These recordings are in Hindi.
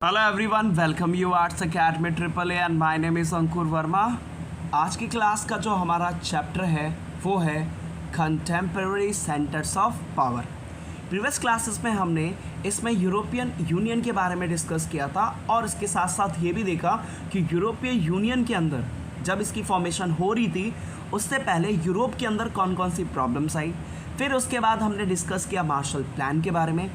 Hello everyone, welcome you Arts Academy triple A and my name is Ankur Verma. आज की क्लास का जो हमारा चैप्टर है वो है contemporary centres of power. Previous classes में हमने इसमें यूरोपियन यूनियन के बारे में डिस्कस किया था और इसके साथ साथ ये भी देखा कि यूरोपियन यूनियन के अंदर जब इसकी फॉर्मेशन हो रही थी उससे पहले यूरोप के अंदर कौन कौन सी प्रॉब्लम्स आई। फिर उसके बाद हमने डिस्कस किया मार्शल प्लान के बारे में।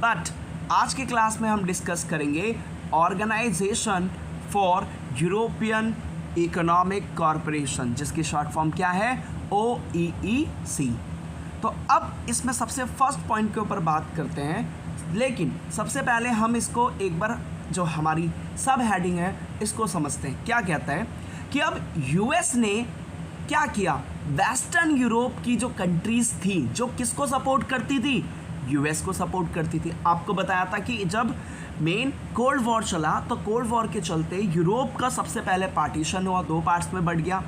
बट आज की क्लास में हम डिस्कस करेंगे organisation for European economic corporation, जिसकी शॉर्ट फॉर्म क्या है, OEEC। तो अब इसमें सबसे फर्स्ट पॉइंट के ऊपर बात करते हैं, लेकिन सबसे पहले हम इसको एक बार जो हमारी सब हेडिंग है इसको समझते हैं। क्या कहता है कि अब यूएस ने क्या किया, वेस्टर्न यूरोप की जो कंट्रीज थी जो किसको सपोर्ट करती थी, यूएस को सपोर्ट करती थी। आपको बताया था कि जब मेन कोल्ड वॉर चला तो कोल्ड वॉर के चलते यूरोप का सबसे पहले पार्टीशन हुआ, दो पार्ट्स में बढ़ गया।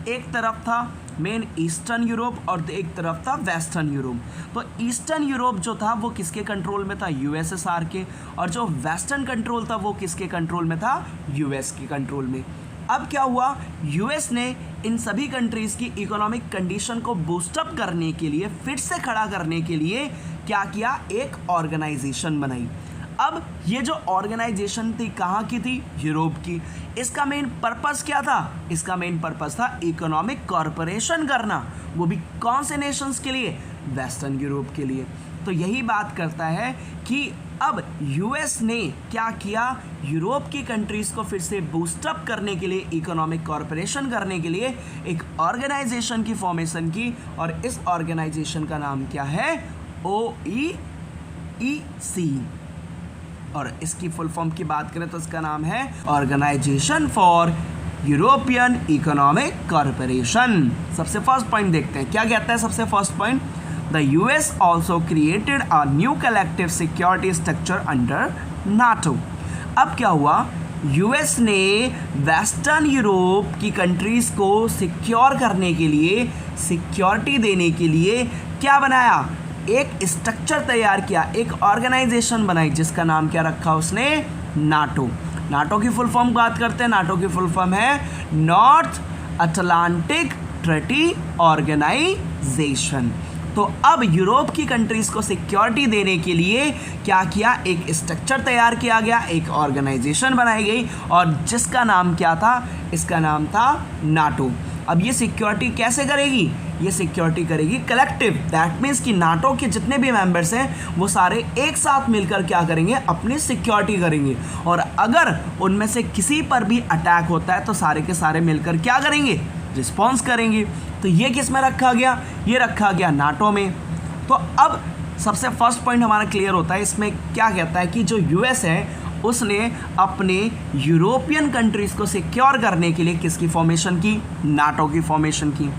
एक तरफ था मेन ईस्टर्न यूरोप और एक तरफ था वेस्टर्न यूरोप। तो ईस्टर्न यूरोप जो था वो किसके कंट्रोल में था, यूएसएसआर के, और जो वेस्टर्न कंट्रोल था वो किसके कंट्रोल में था, यूएस के कंट्रोल में। अब क्या हुआ, यूएस ने इन सभी कंट्रीज़ की इकोनॉमिक कंडीशन को बूस्टअप करने के लिए, फिर से खड़ा करने के लिए क्या किया, एक ऑर्गेनाइजेशन बनाई। अब ये जो ऑर्गेनाइजेशन थी कहाँ की थी, यूरोप की। इसका मेन पर्पस क्या था, इसका मेन पर्पस था इकोनॉमिक कॉरपोरेशन करना, वो भी कौन से नेशंस के लिए, वेस्टर्न यूरोप के लिए। तो यही बात करता है कि अब यूएस ने क्या किया, यूरोप की कंट्रीज़ को फिर से बूस्टअप करने के लिए, इकोनॉमिक कॉरपोरेशन करने के लिए एक ऑर्गेनाइजेशन की फॉर्मेशन की, और इस ऑर्गेनाइजेशन का नाम क्या है, OEEC। और इसकी फुल फॉर्म की बात करें तो इसका नाम है organisation for European economic corporation. सबसे फर्स्ट पॉइंट देखते हैं, क्या कहता है सबसे first point, The US also created a new collective security structure under NATO। अब क्या हुआ, यूएस ने वेस्टर्न यूरोप की कंट्रीज़ को सिक्योर करने के लिए, सिक्योरिटी देने के लिए क्या बनाया, एक स्ट्रक्चर तैयार किया, एक ऑर्गेनाइजेशन बनाई, जिसका नाम क्या रखा उसने, नाटो। नाटो की फुल फॉर्म बात करते हैं, नाटो की फुल फॉर्म है नॉर्थ अटलांटिक ट्रीटी ऑर्गेनाइजेशन। तो अब यूरोप की कंट्रीज़ को सिक्योरिटी देने के लिए क्या किया, एक स्ट्रक्चर तैयार किया गया, एक ऑर्गेनाइजेशन बनाई गई, और जिसका नाम क्या था, इसका नाम था नाटो। अब ये सिक्योरिटी कैसे करेगी, ये सिक्योरिटी करेगी कलेक्टिव, दैट मीन्स कि नाटो के जितने भी मेंबर्स हैं वो सारे एक साथ मिलकर क्या करेंगे, अपनी सिक्योरिटी करेंगे। और अगर उनमें से किसी पर भी अटैक होता है तो सारे के सारे मिलकर क्या करेंगे, रिस्पॉन्स करेंगे। तो ये किस में रखा गया, ये रखा गया नाटो में। तो अब सबसे फर्स्ट पॉइंट हमारा क्लियर होता है, इसमें क्या कहता है कि जो यूएस है उसने अपने यूरोपियन कंट्रीज़ को सिक्योर करने के लिए किसकी फॉर्मेशन की, नाटो की फॉर्मेशन की।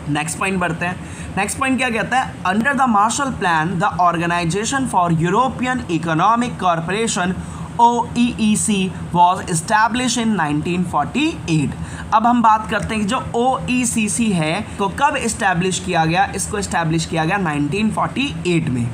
नेक्स्ट पॉइंट बढ़ते हैं। नेक्स्ट पॉइंट क्या कहता है, under the Marshall plan the organisation for European economic corporation OEEC was established in 1948। अब हम बात करते हैं कि जो OECC है तो कब इस्टेब्लिश किया गया, इसको इस्टेब्लिश किया गया 1948 में।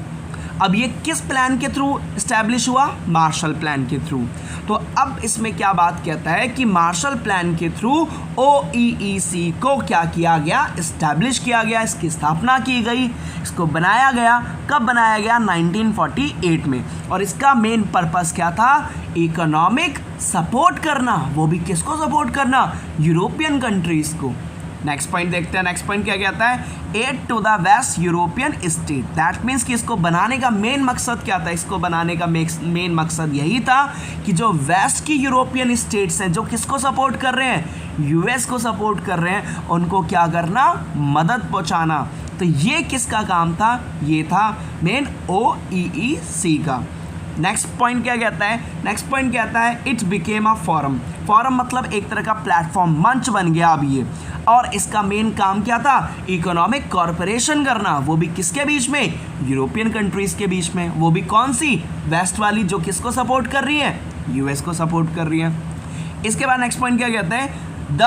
अब ये किस प्लान के थ्रू इस्टेब्लिश हुआ, मार्शल प्लान के थ्रू। तो अब इसमें क्या बात कहता है कि मार्शल प्लान के थ्रू OEEC को क्या किया गया, इस्टेब्लिश किया गया, इसकी स्थापना की गई, इसको बनाया गया। कब बनाया गया, 1948 में। और इसका मेन पर्पस क्या था, इकोनॉमिक सपोर्ट करना, वो भी किसको सपोर्ट करना, यूरोपियन कंट्रीज़ को। नेक्स्ट पॉइंट देखते हैं। नेक्स्ट पॉइंट क्या कहता है, aid to the west European state, that means कि इसको बनाने का मेन मकसद क्या था, इसको बनाने का मेन मकसद यही था कि जो वेस्ट की यूरोपियन स्टेट्स हैं जो किसको सपोर्ट कर रहे हैं, यूएस को सपोर्ट कर रहे हैं, उनको क्या करना, मदद पहुंचाना। तो ये किसका काम था, ये था मेन OEEC का। नेक्स्ट पॉइंट क्या कहता है, नेक्स्ट पॉइंट कहता है it became a forum. Forum मतलब एक तरह का प्लेटफॉर्म, मंच बन गया अब ये। और इसका मेन काम क्या था, इकोनॉमिक कॉरपोरेशन करना, वो भी किसके बीच में, यूरोपियन कंट्रीज़ के बीच में, वो भी कौन सी, वेस्ट वाली, जो किसको सपोर्ट कर रही है, यूएस को सपोर्ट कर रही है। इसके बाद नेक्स्ट पॉइंट क्या कहते हैं, the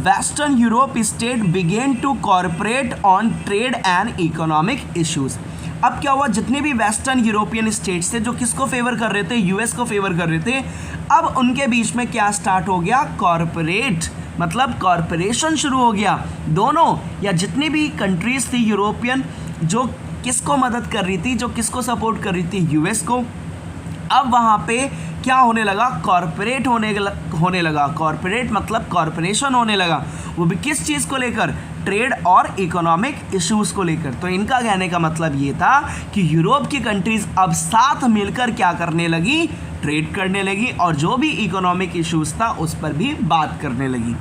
western Europe state began to corporate on trade and economic issues. अब क्या हुआ, जितने भी वेस्टर्न यूरोपियन स्टेट्स थे जो किसको फेवर कर रहे थे, यूएस को फेवर कर रहे थे, अब उनके बीच में क्या स्टार्ट हो गया, कॉरपोरेट मतलब कॉरपोरेशन शुरू हो गया। दोनों या जितनी भी कंट्रीज थी यूरोपियन जो किसको मदद कर रही थी, जो किसको सपोर्ट कर रही थी, यूएस को, अब वहाँ पे क्या होने लगा, कॉरपोरेट होने लगा। कॉरपोरेट मतलब कॉरपोरेशन होने लगा, वो भी किस चीज़ को लेकर, ट्रेड और इकोनॉमिक इश्यूज़ को लेकर। तो इनका कहने का मतलब ये था कि यूरोप की कंट्रीज़ अब साथ मिलकर क्या करने लगी, ट्रेड करने लगी और जो भी इकोनॉमिक इश्यूज़ था उस पर भी बात करने लगी।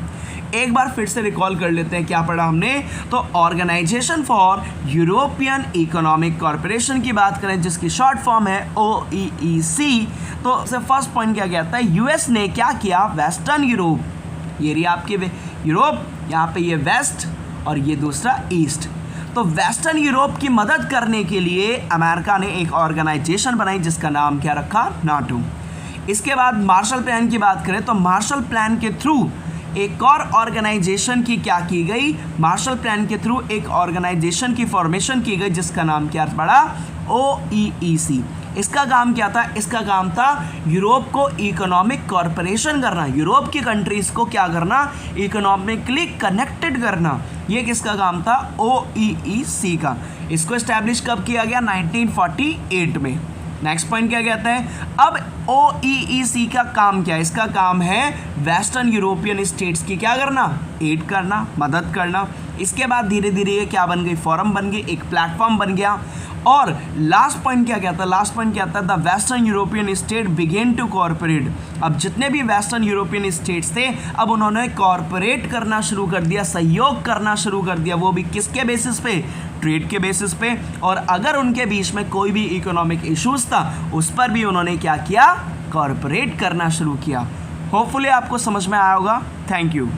एक बार फिर से रिकॉल कर लेते हैं क्या पढ़ा हमने। तो organisation for European economic corporation की बात करें जिसकी शॉर्ट फॉर्म है OEEC, तो सबसे फर्स्ट पॉइंट क्या कहता है, यूएस ने क्या किया, वेस्टर्न यूरोप, ये रही आपके यूरोप, यहाँ पे ये वेस्ट और ये दूसरा ईस्ट, तो वेस्टर्न यूरोप की मदद करने के लिए अमेरिका ने एक ऑर्गेनाइजेशन बनाई जिसका नाम क्या रखा, नाटो। इसके बाद मार्शल प्लान की बात करें तो मार्शल प्लान के थ्रू एक और ऑर्गेनाइजेशन की क्या की गई, मार्शल प्लान के थ्रू एक ऑर्गेनाइजेशन की फॉर्मेशन की गई जिसका नाम क्या पड़ा, OEEC। इसका काम क्या था, इसका काम था यूरोप को इकोनॉमिक कॉरपोरेशन करना, यूरोप की कंट्रीज़ को क्या करना, इकोनॉमिकली कनेक्टेड करना, ये किसका काम था, OEEC का। इसको इस्टेब्लिश कब किया गया, 1948 में। नेक्स्ट पॉइंट क्या कहते हैं, अब OEEC का काम क्या है, इसका काम है वेस्टर्न यूरोपियन स्टेट्स की क्या करना, एड करना, मदद करना। इसके बाद धीरे धीरे ये क्या बन गई, फोरम बन गई, एक प्लेटफॉर्म बन गया। और लास्ट पॉइंट क्या कहता है, लास्ट पॉइंट क्या कहता है, the western European state began to corporate. अब जितने भी वेस्टर्न यूरोपियन स्टेट्स थे अब उन्होंने कॉर्पोरेट करना शुरू कर दिया, सहयोग करना शुरू कर दिया, वो भी किसके बेसिस पे, ट्रेड के बेसिस पे। और अगर उनके बीच में कोई भी इकोनॉमिक इश्यूज था उस पर भी उन्होंने क्या किया, कॉर्पोरेट करना शुरू किया। होपफुली आपको समझ में आया होगा। Thank you.